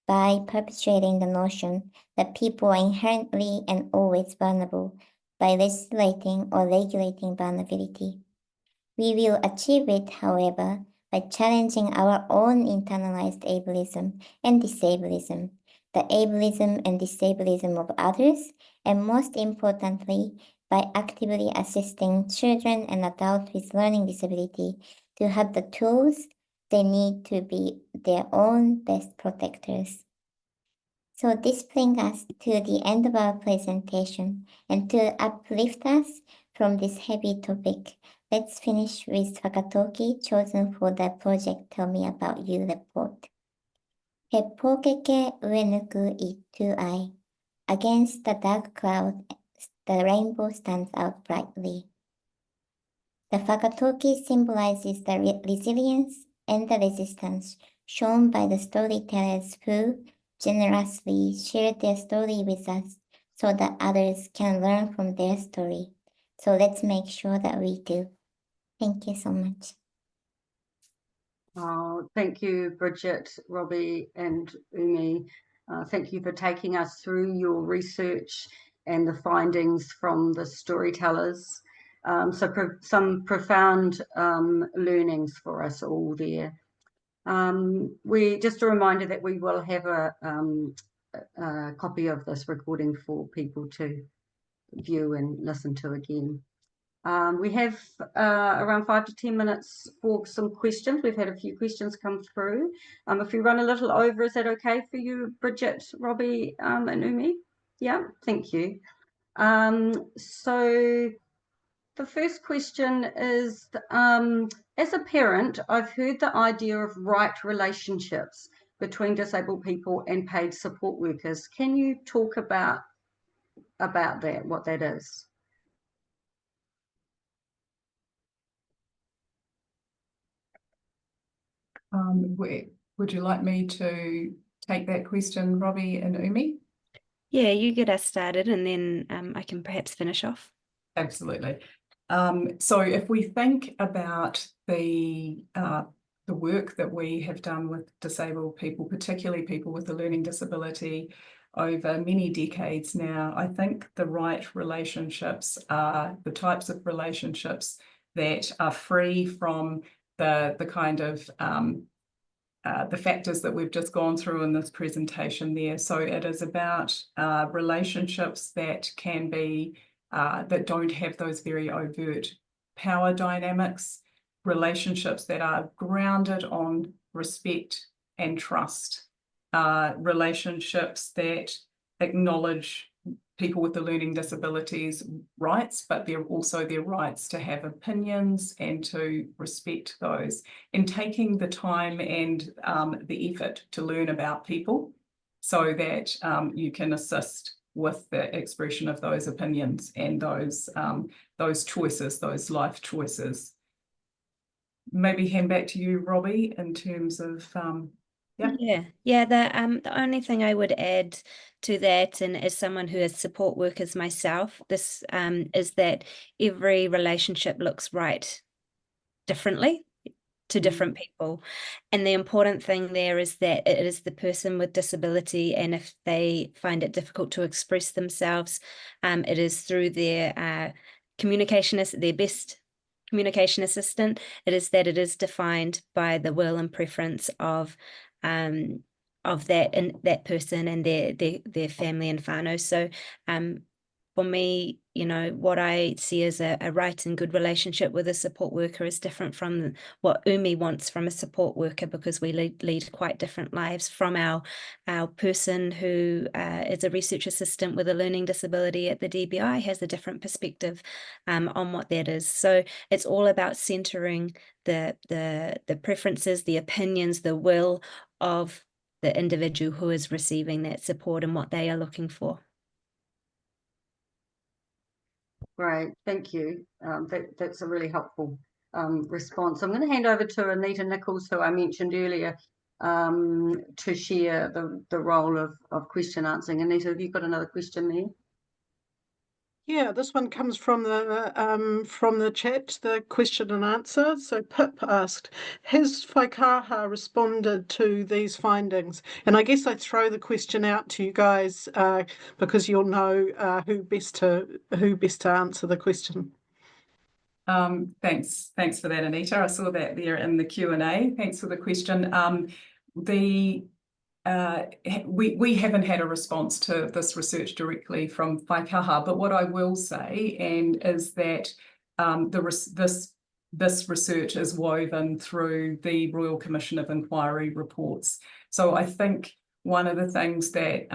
by perpetuating the notion that people are inherently and always vulnerable by legislating or regulating vulnerability. We will achieve it, however, by challenging our own internalized ableism and disableism, the ableism and disableism of others, and most importantly, by actively assisting children and adults with learning disability to have the tools they need to be their own best protectors. So this brings us to the end of our presentation, and to uplift us from this heavy topic, let's finish with Whakatoki chosen for the Project Tell Me About You report. He pōkeke uenuku I tūai. Against the dark cloud, the rainbow stands out brightly. The Whakatoki symbolizes the resilience and the resistance shown by the storytellers who generously shared their story with us so that others can learn from their story. So let's make sure that we do. Thank you so much. Oh, thank you, Brigit, Robbie, and Umi. Thank you for taking us through your research and the findings from the storytellers. Some profound learnings for us all there. Just a reminder that we will have a copy of this recording for people to view and listen to again. We have around 5 to 10 minutes for some questions. We've had a few questions come through. If we run a little over, is that okay for you, Brigit, Robbie, and Umi? Yeah, thank you. So the first question is, as a parent, I've heard the idea of right relationships between disabled people and paid support workers. Can you talk about that, what that is? Would you like me to take that question, Robbie and Umi? Yeah, you get us started, and then I can perhaps finish off. Absolutely. So if we think about the work that we have done with disabled people, particularly people with a learning disability, over many decades now, I think the right relationships are the types of relationships that are free from the kind of the factors that we've just gone through in this presentation there. So it is about relationships that can be that don't have those very overt power dynamics, relationships that are grounded on respect and trust, relationships that acknowledge people with the learning disabilities rights, but they're also their rights to have opinions and to respect those, and taking the time and the effort to learn about people so that you can assist with the expression of those opinions and those choices, those life choices. Maybe hand back to you, Robbie, in terms of Yeah. The only thing I would add to that, and as someone who has support workers myself, this is that every relationship looks right differently to different people. And the important thing there is that it is the person with disability, and if they find it difficult to express themselves, it is through their their best communication assistant. It is that it is defined by the will and preference of that person and their family and whānau. So for me, what I see as a right and good relationship with a support worker is different from what Umi wants from a support worker, because we lead quite different lives. From our person who is a research assistant with a learning disability at the DBI has a different perspective on what that is. So it's all about centering the preferences, the opinions, the will of the individual who is receiving that support and what they are looking for. Great, thank you. That's a really helpful response. I'm going to hand over to Anita Nichols, who I mentioned earlier, to share the role of question answering. Anita, have you got another question there? Yeah, this one comes from the chat, the question and answer. So Pip asked, has Whaikaha responded to these findings? And I guess I throw the question out to you guys because you'll know who best to answer the question. Thanks for that, Anita. I saw that there in the Q&A. Thanks for the question. We haven't had a response to this research directly from Whaikaha, but what I will say is that this research is woven through the Royal Commission of Inquiry reports. So I think one of the things that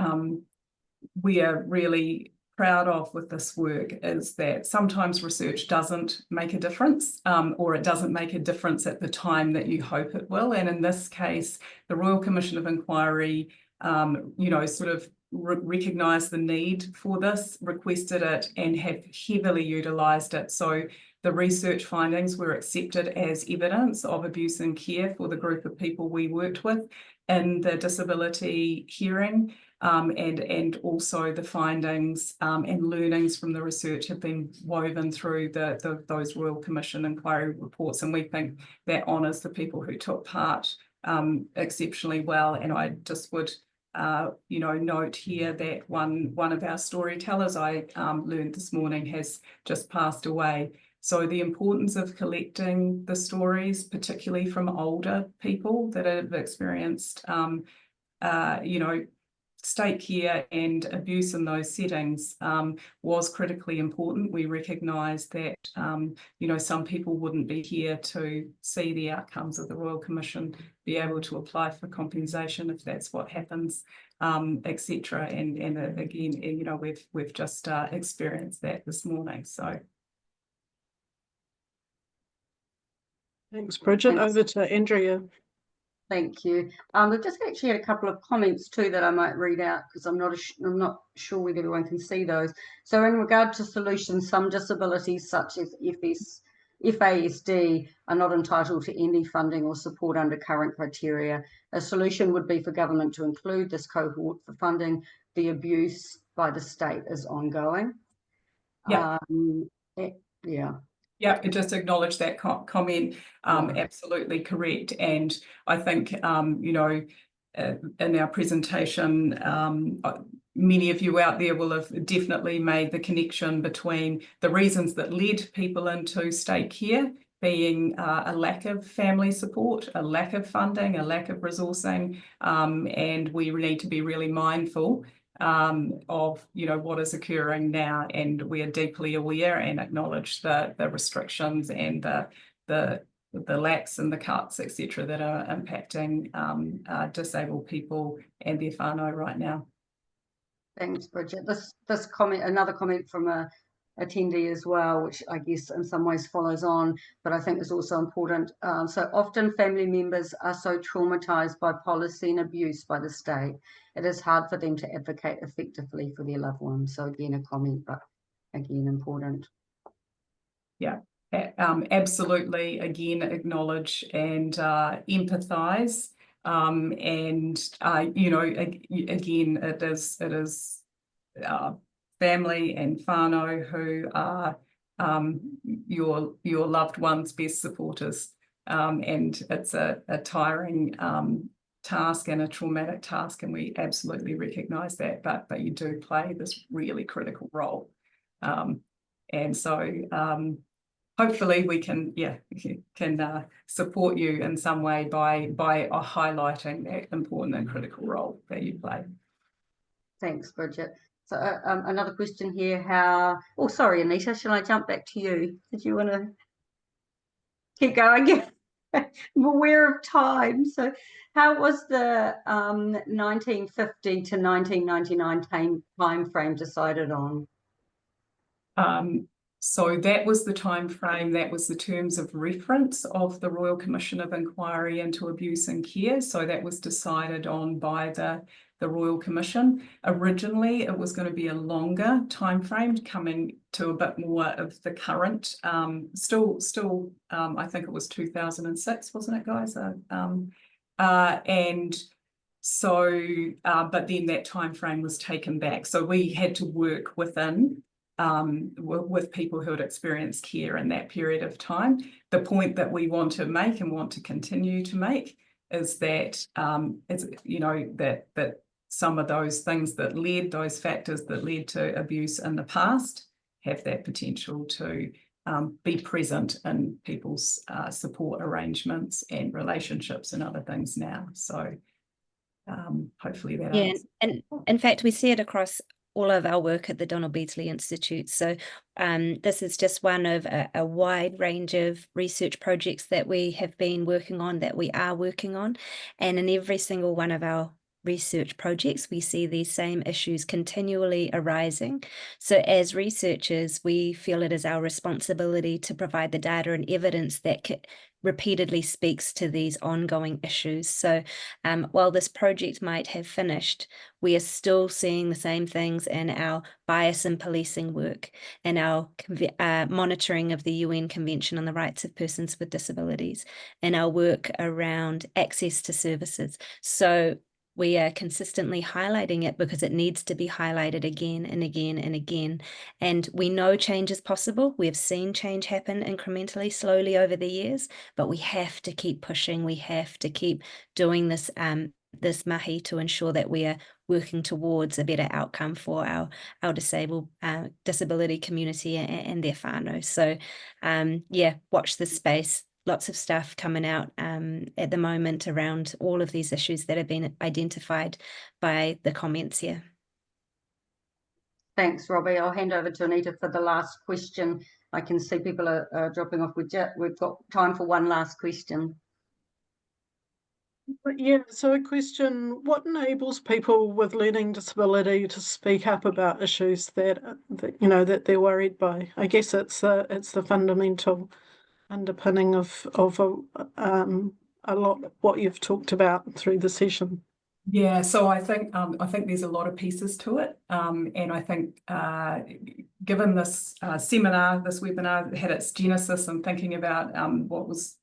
we are really proud of with this work is that sometimes research doesn't make a difference, or it doesn't make a difference at the time that you hope it will. And in this case, the Royal Commission of Inquiry, sort of recognised the need for this, requested it, and have heavily utilised it. So the research findings were accepted as evidence of abuse and care for the group of people we worked with in the disability hearing. And also the findings and learnings from the research have been woven through those Royal Commission inquiry reports, and we think that honours the people who took part exceptionally well. And I just would note here that one of our storytellers I learned this morning has just passed away. So the importance of collecting the stories, particularly from older people that have experienced state care and abuse in those settings was critically important. We recognise that, some people wouldn't be here to see the outcomes of the Royal Commission, be able to apply for compensation if that's what happens, etc. And again, we've just experienced that this morning. So. Thanks, Brigit. Thanks. Over to Andrea. Thank you. We've just actually had a couple of comments too that I might read out because I'm not sure whether everyone can see those. So in regard to solutions, some disabilities such as FASD are not entitled to any funding or support under current criteria. A solution would be for government to include this cohort for funding. The abuse by the state is ongoing. Yeah. Yeah, just acknowledge that comment. Absolutely correct. And I think, in our presentation, many of you out there will have definitely made the connection between the reasons that led people into state care being a lack of family support, a lack of funding, a lack of resourcing, and we need to be really mindful of what is occurring now, and we are deeply aware and acknowledge the restrictions and the lacks and the cuts, etc., that are impacting disabled people and their whānau right now. Thanks, Brigit. This comment, another comment from a attendee as well, which I guess in some ways follows on, but I think is also important. So often family members are so traumatized by policy and abuse by the state, it is hard for them to advocate effectively for their loved ones. So again, a comment, but again, important. Yeah, absolutely. Again, acknowledge and empathise. Again, it is family and whānau who are your loved one's best supporters, and it's a tiring task and a traumatic task, and we absolutely recognise that, but you do play this really critical role, and so hopefully we can support you in some way by highlighting that important and critical role that you play. Thanks, Brigit. So another question here, oh, sorry, Anita, shall I jump back to you? Did you want to keep going? I'm aware of time. So how was the 1950 to 1999 time frame decided on? So that was the time frame, that was the terms of reference of the Royal Commission of Inquiry into Abuse and Care. So that was decided on by the Royal Commission. Originally, it was going to be a longer time frame, coming to a bit more of the current. Still, I think it was 2006, wasn't it, guys? And so, but then that time frame was taken back. So we had to work within. With people who had experienced care in that period of time. The point that we want to make and want to continue to make is that that some of those things that led, those factors that led to abuse in the past have that potential to be present in people's support arrangements and relationships and other things now. So hopefully that answers. And in fact, we see it across all of our work at the Donald Beasley Institute. So this is just one of a wide range of research projects that we have been working on, that we are working on. And in every single one of our research projects, we see these same issues continually arising. So as researchers, we feel it is our responsibility to provide the data and evidence that repeatedly speaks to these ongoing issues. So while this project might have finished, we are still seeing the same things in our bias and policing work, and our monitoring of the UN Convention on the Rights of Persons with Disabilities, and our work around access to services. So we are consistently highlighting it because it needs to be highlighted again and again and again. And we know change is possible. We have seen change happen incrementally, slowly over the years, but we have to keep pushing. We have to keep doing this, this mahi to ensure that we are working towards a better outcome for our disabled disability community and their whānau. So yeah, watch this space. Lots of stuff coming out at the moment around all of these issues that have been identified by the comments here. Thanks, Robbie. I'll hand over to Anita for the last question. I can see people are dropping off. We've got time for one last question. Yeah, so a question: what enables people with learning disability to speak up about issues that that they're worried by? I guess it's the fundamental underpinning of a lot of what you've talked about through the session. Yeah, so I think there's a lot of pieces to it, and I think given this webinar had its genesis and thinking about what was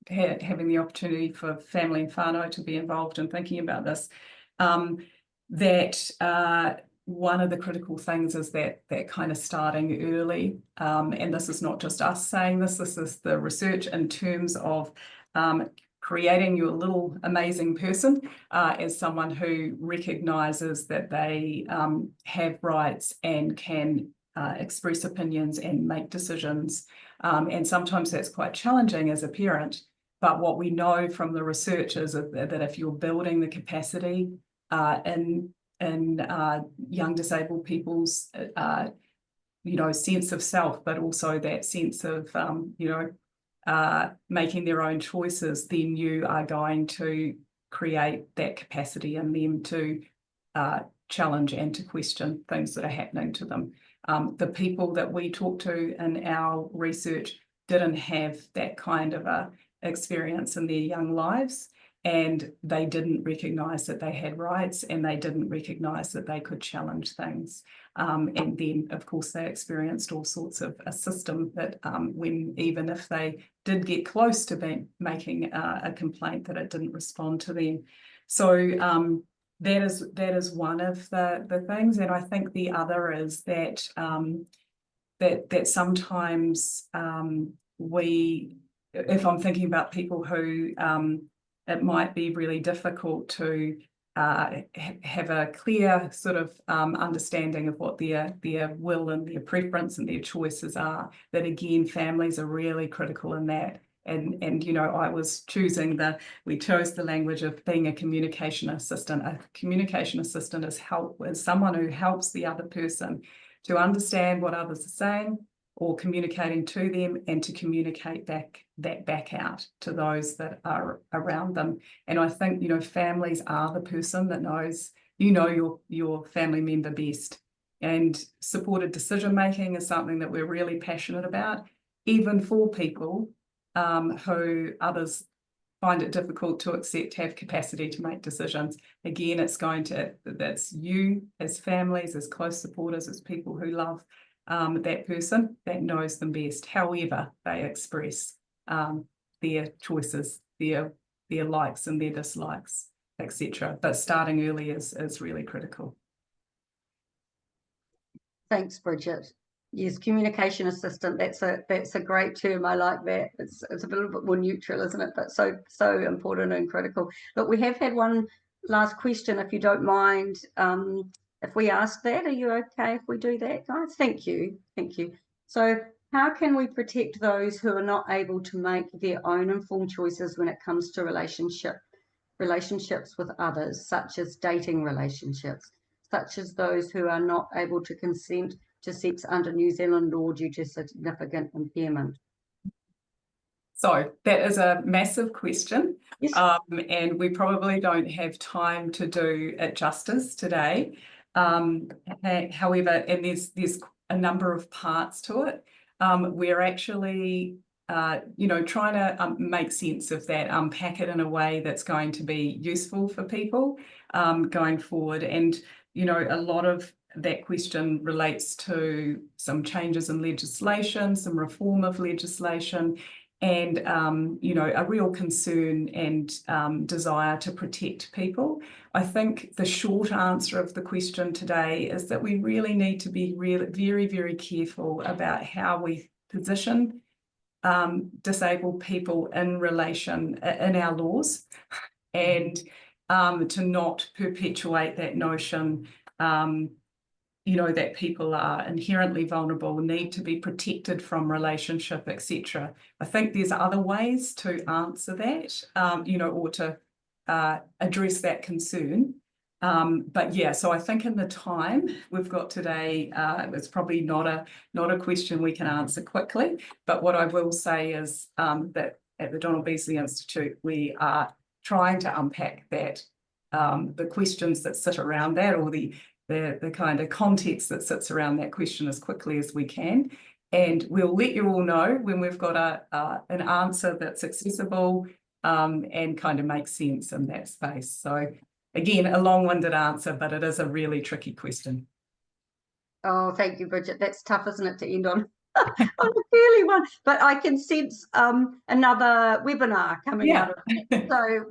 having the opportunity for family and whānau to be involved in thinking about this, that one of the critical things is that kind of starting early, and this is not just us saying this is the research in terms of creating your little amazing person as someone who recognises that they have rights and can express opinions and make decisions. And sometimes that's quite challenging as a parent. But what we know from the research is that if you're building the capacity in young disabled people's sense of self, but also that sense of making their own choices, then you are going to create that capacity in them to challenge and to question things that are happening to them. The people that we talked to in our research didn't have that kind of a experience in their young lives, and they didn't recognise that they had rights, and they didn't recognise that they could challenge things. And then, of course, they experienced all sorts of a system that even if they did get close to making a complaint, that it didn't respond to them. So that is one of the things. And I think the other is that that sometimes if I'm thinking about people who it might be really difficult to have a clear sort of understanding of what their will and their preference and their choices are, that again, families are really critical in that. And I was we chose the language of being a communication assistant. A communication assistant is someone who helps the other person to understand what others are saying or communicating to them, and to communicate back out to those that are around them. And I think, families are the person that knows, your family member best. And supported decision-making is something that we're really passionate about, even for people who others find it difficult to accept have capacity to make decisions. Again, that's you as families, as close supporters, as people who love that person that knows them best, however they express their choices, their likes and their dislikes, etc. But starting early is really critical. Thanks, Bridget. Yes, communication assistant. That's a great term. I like that. It's a little bit more neutral, isn't it? But so important and critical. But we have had one last question, if you don't mind. If we ask that, are you okay if we do that, guys? Thank you. So How can we protect those who are not able to make their own informed choices when it comes to relationships with others, such as dating relationships, such as those who are not able to consent to sex under New Zealand law due to significant impairment? So that is a massive question, Yes. and we probably don't have time to do it justice today. However, and there's a number of parts to it. We're actually, trying to make sense of that, unpack it in a way that's going to be useful for people going forward. And, a lot of that question relates to some changes in legislation, some reform of legislation, and, a real concern and desire to protect people. I think the short answer of the question today is that we really need to be very, very careful about how we position disabled people in our laws, and to not perpetuate that notion that people are inherently vulnerable, need to be protected from relationship, etc. I think there's other ways to answer that, or to address that concern. But yeah, so I think in the time we've got today, it's probably not a question we can answer quickly. But what I will say is that at the Donald Beasley Institute, we are trying to unpack that, the questions that sit around that, or the kind of context that sits around that question as quickly as we can. And we'll let you all know when we've got an answer that's accessible and kind of makes sense in that space. So again, a long-winded answer, but it is a really tricky question. Oh, thank you, Brigit. That's tough, isn't it, to end on? On a fairly one, but I can sense another webinar coming out of it. So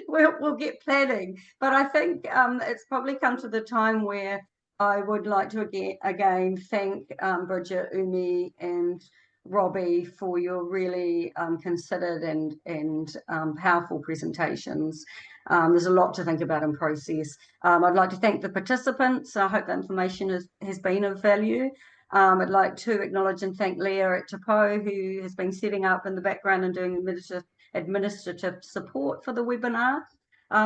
we'll get planning. But I think it's probably come to the time where I would like to again thank Brigit, Umi, and Robbie for your really considered and powerful presentations. There's a lot to think about and process. I'd like to thank the participants. I hope the information has been of value. I'd like to acknowledge and thank Leah at Te Pou, who has been setting up in the background and doing administrative support for the webinar.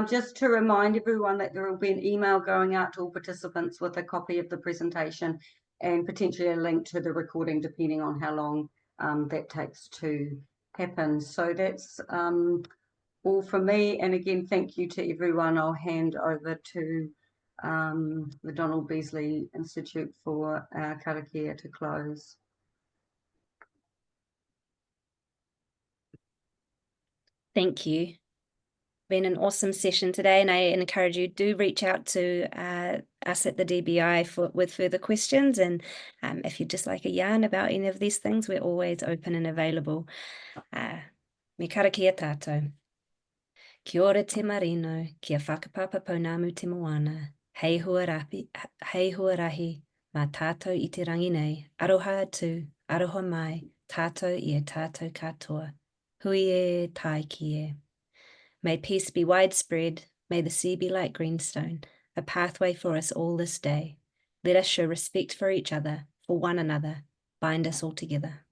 Just to remind everyone that there will be an email going out to all participants with a copy of the presentation and potentially a link to the recording, depending on how long that takes to happen. So that's all from me. And again, thank you to everyone. I'll hand over to the Donald Beasley Institute for our karakia to close. Thank you. Been an awesome session today, and I encourage you to reach out to us at the DBI with further questions. And if you'd just like a yarn about any of these things, we're always open and available. Me karakia tātou. Kia ora te marino, kia whakapapa pounamu te moana. Hei huarahi, mā tātou I te rangi nei. Aroha atu, aroha mai, tātou I e tātou katoa. Hui e tai ki e. May peace be widespread, may the sea be like greenstone, a pathway for us all this day. Let us show respect for each other, for one another, bind us all together.